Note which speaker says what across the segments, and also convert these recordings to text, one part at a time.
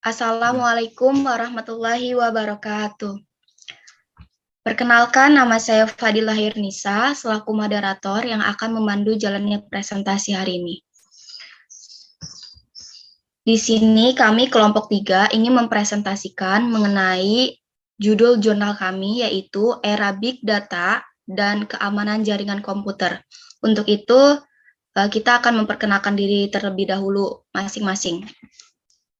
Speaker 1: Assalamualaikum warahmatullahi wabarakatuh. Perkenalkan, nama saya Fadilah Hirnisa selaku moderator yang akan memandu jalannya presentasi hari ini. Di sini kami kelompok 3 ingin mempresentasikan mengenai judul jurnal kami, yaitu Era Big Data dan Keamanan Jaringan Komputer. Untuk itu, kita akan memperkenalkan diri terlebih dahulu masing-masing.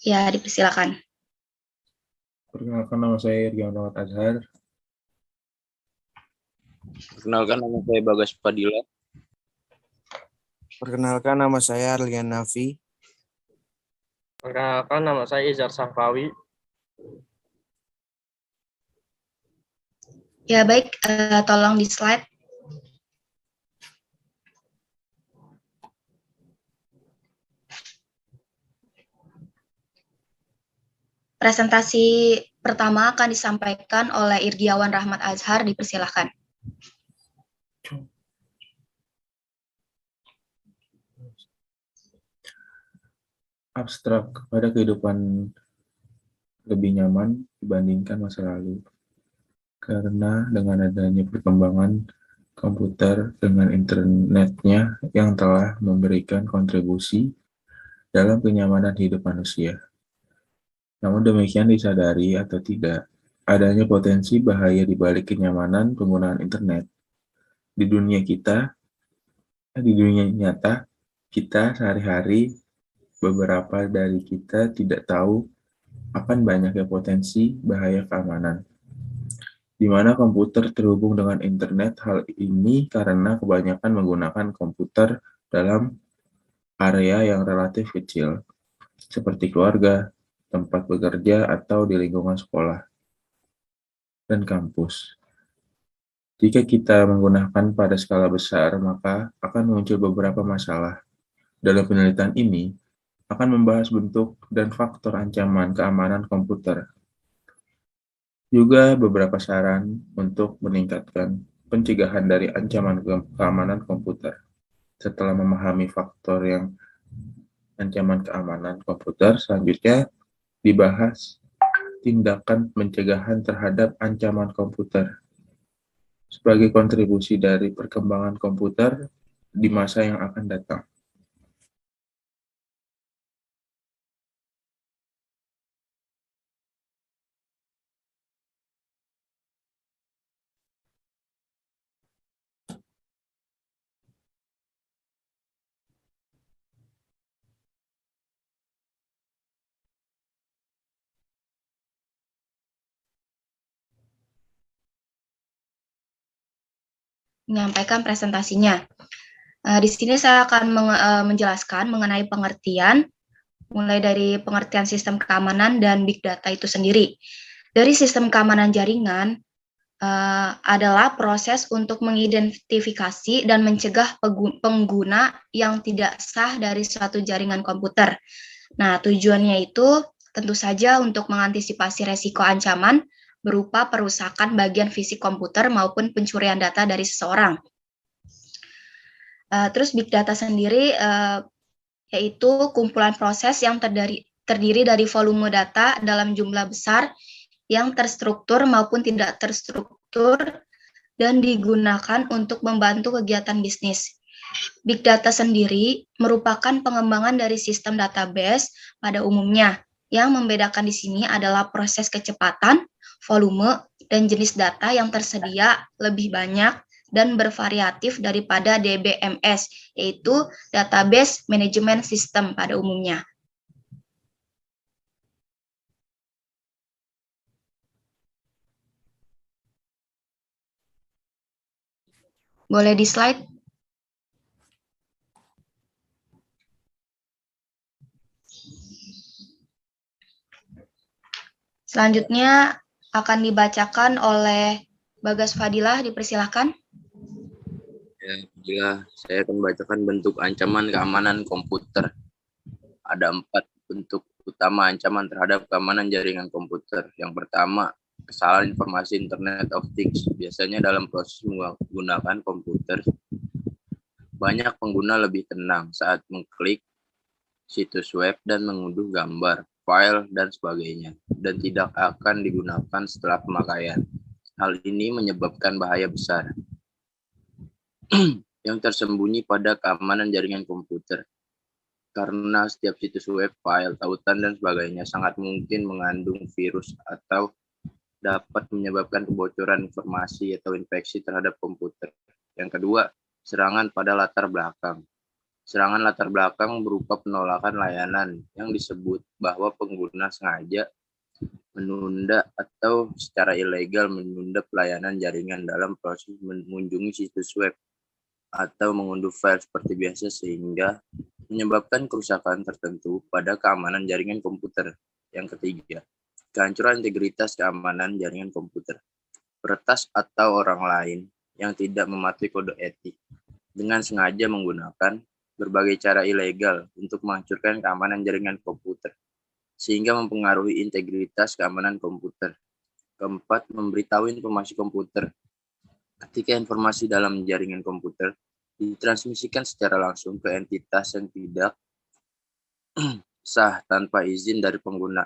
Speaker 1: Ya, dipersilakan.
Speaker 2: Perkenalkan, nama saya Irgi Muhammad Azhar.
Speaker 3: Perkenalkan, nama saya Bagas Padilla.
Speaker 4: Perkenalkan, nama saya Arlian Nafi.
Speaker 5: Perkenalkan, nama saya Izar Sahrawi.
Speaker 1: Ya, baik, tolong di slide. Presentasi pertama akan disampaikan oleh Irgiawan Rahmat Azhar, dipersilakan.
Speaker 2: Abstrak pada kehidupan lebih nyaman dibandingkan masa lalu. Karena dengan adanya perkembangan komputer dengan internetnya yang telah memberikan kontribusi dalam kenyamanan hidup manusia. Namun demikian disadari atau tidak, adanya potensi bahaya di balik kenyamanan penggunaan internet. Di dunia nyata, kita sehari-hari, beberapa dari kita tidak tahu akan banyaknya potensi bahaya keamanan. Di mana komputer terhubung dengan internet, hal ini karena kebanyakan menggunakan komputer dalam area yang relatif kecil, seperti keluarga, tempat bekerja, atau di lingkungan sekolah dan kampus. Jika kita menggunakan pada skala besar, maka akan muncul beberapa masalah. Dalam penelitian ini, akan membahas bentuk dan faktor ancaman keamanan komputer. Juga beberapa saran untuk meningkatkan pencegahan dari ancaman keamanan komputer. Setelah memahami faktor yang ancaman keamanan komputer, selanjutnya dibahas tindakan pencegahan terhadap ancaman komputer sebagai kontribusi dari perkembangan komputer di masa yang akan datang.
Speaker 1: Menyampaikan presentasinya. Di sini saya akan menjelaskan mengenai pengertian, mulai dari pengertian sistem keamanan dan big data itu sendiri. Dari sistem keamanan jaringan adalah proses untuk mengidentifikasi dan mencegah pengguna yang tidak sah dari suatu jaringan komputer. Nah, tujuannya itu tentu saja untuk mengantisipasi resiko ancaman berupa perusakan bagian fisik komputer maupun pencurian data dari seseorang. Terus big data sendiri yaitu kumpulan proses yang terdiri dari volume data dalam jumlah besar yang terstruktur maupun tidak terstruktur dan digunakan untuk membantu kegiatan bisnis. Big data sendiri merupakan pengembangan dari sistem database pada umumnya. Yang membedakan di sini adalah proses kecepatan, volume, dan jenis data yang tersedia lebih banyak dan bervariatif daripada DBMS, yaitu Database Management System pada umumnya. Boleh di slide? Selanjutnya akan dibacakan oleh Bagas Fadilah, dipersilakan.
Speaker 3: Ya, saya akan membacakan bentuk ancaman keamanan komputer. Ada 4 bentuk utama ancaman terhadap keamanan jaringan komputer. Yang pertama, kesalahan informasi Internet of Things. Biasanya dalam proses menggunakan komputer, banyak pengguna lebih tenang saat mengklik situs web dan mengunduh gambar, file, dan sebagainya, dan tidak akan digunakan setelah pemakaian. Hal ini menyebabkan bahaya besar yang tersembunyi pada keamanan jaringan komputer. Karena setiap situs web, file, tautan, dan sebagainya sangat mungkin mengandung virus atau dapat menyebabkan kebocoran informasi atau infeksi terhadap komputer. Yang kedua, serangan pada latar belakang. Serangan latar belakang berupa penolakan layanan yang disebut bahwa pengguna sengaja menunda atau secara ilegal menunda pelayanan jaringan dalam proses mengunjungi situs web atau mengunduh file seperti biasa sehingga menyebabkan kerusakan tertentu pada keamanan jaringan komputer. Yang ketiga, kehancuran integritas keamanan jaringan komputer. Peretas atau orang lain yang tidak mematuhi kode etik dengan sengaja menggunakan berbagai cara ilegal untuk menghancurkan keamanan jaringan komputer sehingga mempengaruhi integritas keamanan komputer. Keempat, memberitahu informasi komputer. Ketika informasi dalam jaringan komputer ditransmisikan secara langsung ke entitas yang tidak sah tanpa izin dari pengguna,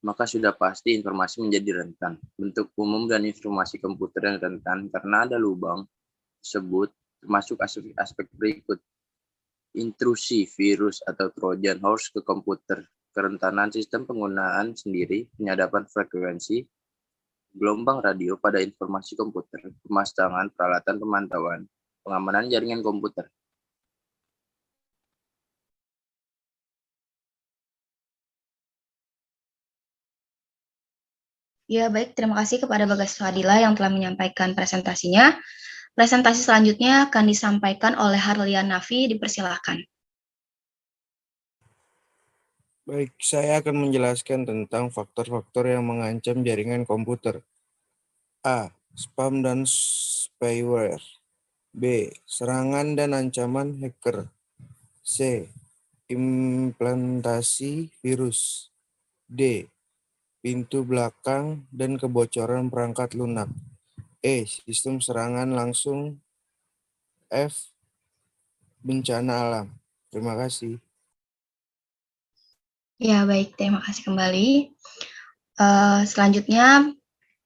Speaker 3: maka sudah pasti informasi menjadi rentan. Bentuk umum dan informasi komputer yang rentan karena ada lubang tersebut termasuk aspek berikut: intrusi virus atau trojan horse ke komputer, kerentanan sistem penggunaan sendiri, penyadapan frekuensi, gelombang radio pada informasi komputer, pemasangan peralatan pemantauan, pengamanan jaringan komputer.
Speaker 1: Ya, baik. Terima kasih kepada Bagas Fadila yang telah menyampaikan presentasinya. Presentasi selanjutnya akan disampaikan oleh Harlian Nafi. Dipersilahkan.
Speaker 4: Baik, saya akan menjelaskan tentang faktor-faktor yang mengancam jaringan komputer. A. Spam dan spyware. B. Serangan dan ancaman hacker. C. Implementasi virus. D. Pintu belakang dan kebocoran perangkat lunak. E. Sistem serangan langsung. F. Bencana alam. Terima kasih.
Speaker 1: Ya, baik. Terima kasih kembali. Selanjutnya,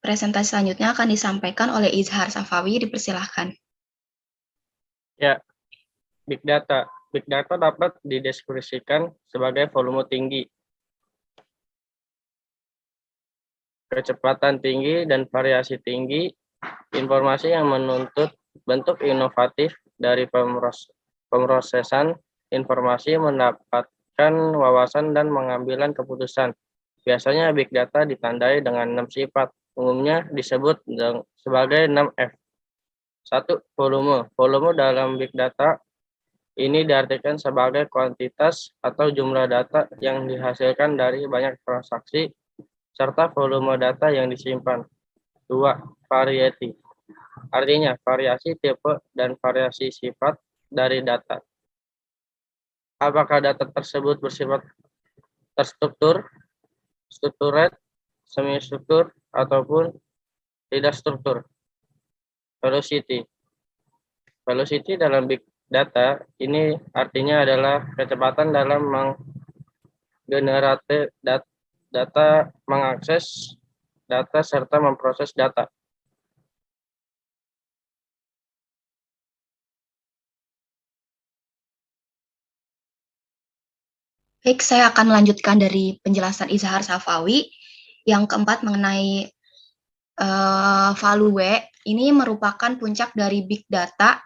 Speaker 1: presentasi selanjutnya akan disampaikan oleh Izhar Safawi. Dipersilahkan.
Speaker 5: Ya, Big Data. Big Data dapat dideskripsikan sebagai volume tinggi, kecepatan tinggi, dan variasi tinggi informasi yang menuntut bentuk inovatif dari pemrosesan informasi, mendapatkan wawasan, dan mengambilan keputusan. Biasanya Big Data ditandai dengan 6 sifat, umumnya disebut sebagai 6F. 1. Volume. Volume dalam Big Data ini diartikan sebagai kuantitas atau jumlah data yang dihasilkan dari banyak transaksi serta volume data yang disimpan. 2. Variety. Artinya variasi tipe dan variasi sifat dari data. Apakah data tersebut bersifat terstruktur, structured, semi-struktur, ataupun tidak struktur. Velocity. Velocity dalam Big Data ini artinya adalah kecepatan dalam menggenerate data, mengakses data, serta memproses data.
Speaker 1: Baik, saya akan melanjutkan dari penjelasan Izhar Safawi. Yang keempat mengenai value. Ini merupakan puncak dari Big Data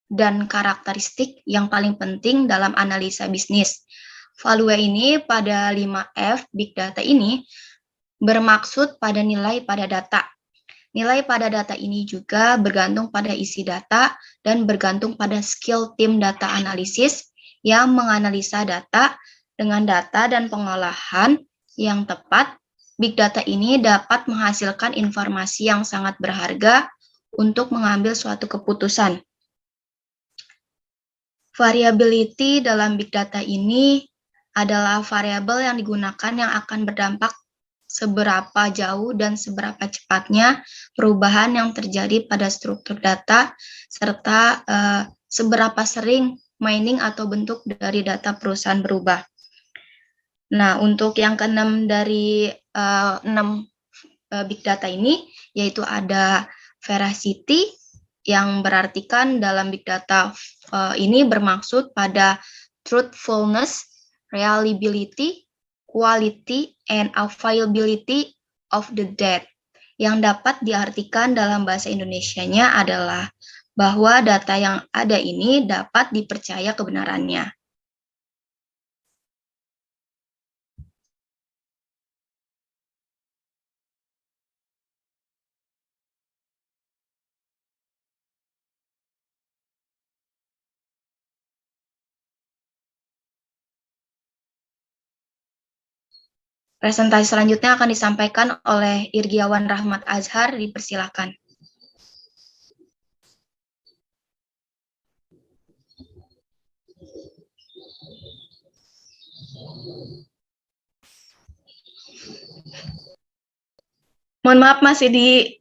Speaker 1: dan karakteristik yang paling penting dalam analisa bisnis. Value ini pada 5F Big Data ini bermaksud pada nilai pada data. Nilai pada data ini juga bergantung pada isi data dan bergantung pada skill tim data analisis yang menganalisa data. Dengan data dan pengolahan yang tepat, Big Data ini dapat menghasilkan informasi yang sangat berharga untuk mengambil suatu keputusan. Variability dalam Big Data ini adalah variabel yang digunakan yang akan berdampak seberapa jauh dan seberapa cepatnya perubahan yang terjadi pada struktur data, serta seberapa sering mining atau bentuk dari data perusahaan berubah. Nah, untuk yang keenam dari 6 big data ini, yaitu ada veracity, yang berartikan dalam big data ini bermaksud pada truthfulness, reliability, quality, and availability of the data. Yang dapat diartikan dalam bahasa Indonesianya adalah bahwa data yang ada ini dapat dipercaya kebenarannya. Presentasi selanjutnya akan disampaikan oleh Irgiawan Rahmat Azhar, dipersilakan. Mohon maaf, masih di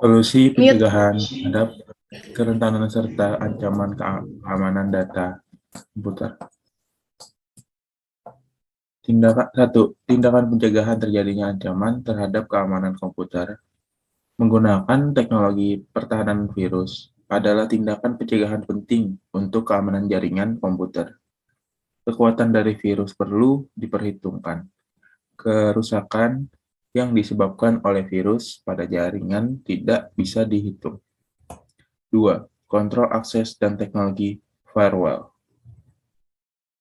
Speaker 2: Solusi
Speaker 1: mute.
Speaker 2: pencegahan terhadap kerentanan serta ancaman keamanan data komputer. Tindakan pencegahan terjadinya ancaman terhadap keamanan komputer menggunakan teknologi pertahanan virus adalah tindakan pencegahan penting untuk keamanan jaringan komputer. Kekuatan dari virus perlu diperhitungkan. Kerusakan yang disebabkan oleh virus pada jaringan tidak bisa dihitung. 2. Kontrol akses dan teknologi firewall.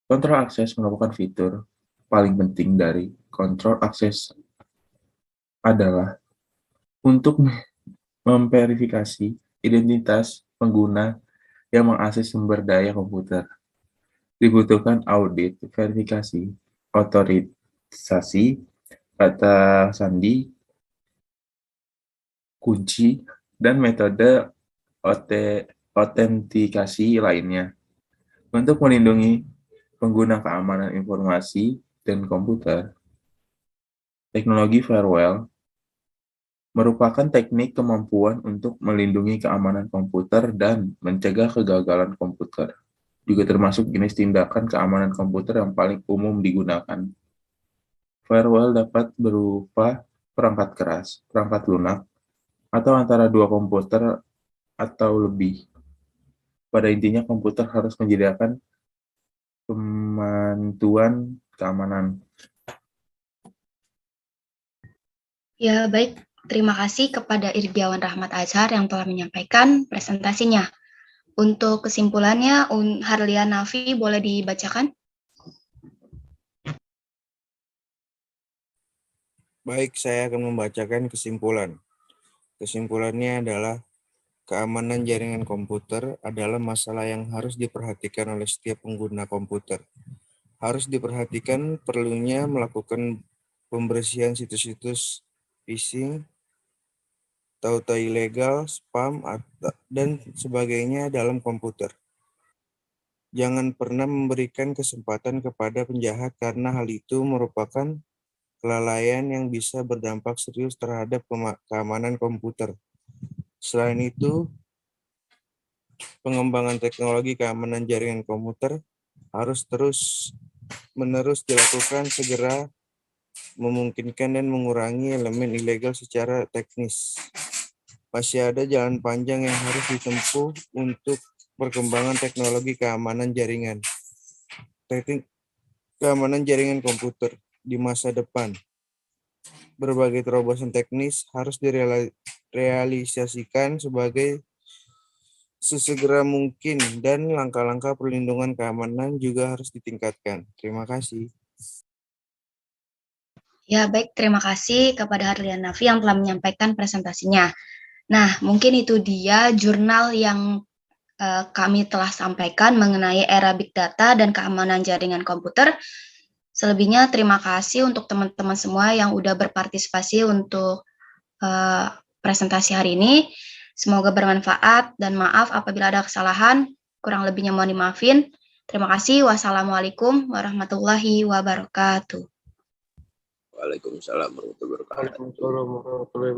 Speaker 2: Kontrol akses merupakan fitur paling penting dari kontrol akses adalah untuk memverifikasi identitas pengguna yang mengakses sumber daya komputer. Dibutuhkan audit, verifikasi, otorisasi, kata sandi, kunci, dan metode autentikasi lainnya. Untuk melindungi pengguna keamanan informasi dan komputer, teknologi firewall merupakan teknik kemampuan untuk melindungi keamanan komputer dan mencegah kegagalan komputer. Juga termasuk jenis tindakan keamanan komputer yang paling umum digunakan. Firewall dapat berupa perangkat keras, perangkat lunak, atau antara dua komputer atau lebih. Pada intinya, komputer harus menyediakan pemantuan keamanan.
Speaker 1: Ya, baik. Terima kasih kepada Irgiawan Rahmat Azhar yang telah menyampaikan presentasinya. Untuk kesimpulannya, Harlian Nafi boleh dibacakan?
Speaker 4: Baik, saya akan membacakan kesimpulan. Kesimpulannya adalah keamanan jaringan komputer adalah masalah yang harus diperhatikan oleh setiap pengguna komputer. Harus diperhatikan perlunya melakukan pembersihan situs-situs phishing, tauta ilegal, spam, dan sebagainya dalam komputer. Jangan pernah memberikan kesempatan kepada penjahat karena hal itu merupakan kelalaian yang bisa berdampak serius terhadap keamanan komputer. Selain itu, pengembangan teknologi keamanan jaringan komputer harus terus-menerus dilakukan segera memungkinkan dan mengurangi elemen ilegal secara teknis. Masih ada jalan panjang yang harus ditempuh untuk perkembangan teknologi keamanan jaringan. Keamanan jaringan komputer di masa depan. Berbagai terobosan teknis harus direalisasikan sesegera mungkin dan langkah-langkah perlindungan keamanan juga harus ditingkatkan. Terima kasih.
Speaker 1: Ya, baik. Terima kasih kepada Harlian Nafi yang telah menyampaikan presentasinya. Nah, mungkin itu dia jurnal yang kami telah sampaikan mengenai era Big Data dan keamanan jaringan komputer. Selebihnya, terima kasih untuk teman-teman semua yang udah berpartisipasi untuk presentasi hari ini. Semoga bermanfaat dan maaf apabila ada kesalahan. Kurang lebihnya mohon dimaafin. Terima kasih. Wassalamualaikum warahmatullahi wabarakatuh.
Speaker 3: Waalaikumsalam warahmatullahi wabarakatuh.
Speaker 5: Waalaikumsalam warahmatullahi wabarakatuh.